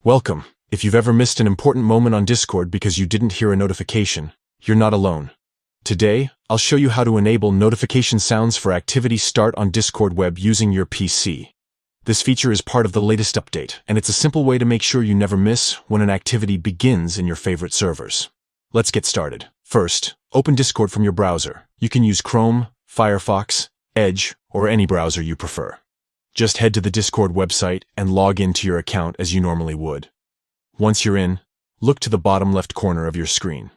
Welcome. If you've ever missed an important moment on Discord because you didn't hear a notification, you're not alone. Today, I'll show you how to enable notification sounds for activity start on Discord web using your PC. This feature is part of the latest update, and it's a simple way to make sure you never miss when an activity begins in your favorite servers. Let's get started. First, open Discord from your browser. You can use Chrome, Firefox, Edge, or any browser you prefer. Just head to the Discord website and log into your account as you normally would. Once you're in, look to the bottom left corner of your screen.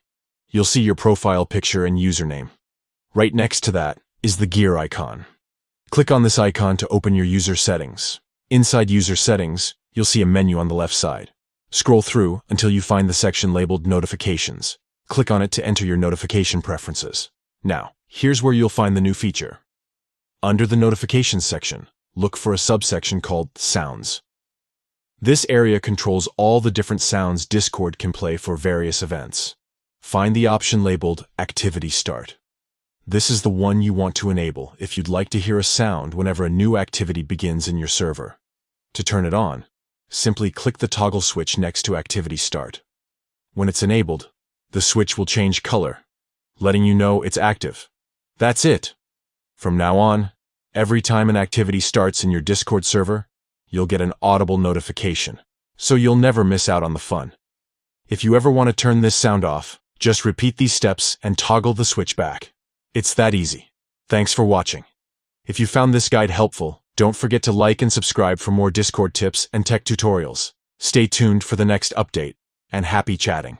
You'll see your profile picture and username. Right next to that is the gear icon. Click on this icon to open your user settings. Inside user settings, you'll see a menu on the left side. Scroll through until you find the section labeled Notifications. Click on it to enter your notification preferences. Now, here's where you'll find the new feature. Under the Notifications section, look for a subsection called Sounds. This area controls all the different sounds Discord can play for various events. Find the option labeled Activity Start. This is the one you want to enable if you'd like to hear a sound whenever a new activity begins in your server. To turn it on, simply click the toggle switch next to Activity Start. When it's enabled, the switch will change color, letting you know it's active. That's it. From now on, every time an activity starts in your Discord server, you'll get an audible notification, so you'll never miss out on the fun. If you ever want to turn this sound off, just repeat these steps and toggle the switch back. It's that easy. Thanks for watching. If you found this guide helpful, don't forget to like and subscribe for more Discord tips and tech tutorials. Stay tuned for the next update, and happy chatting.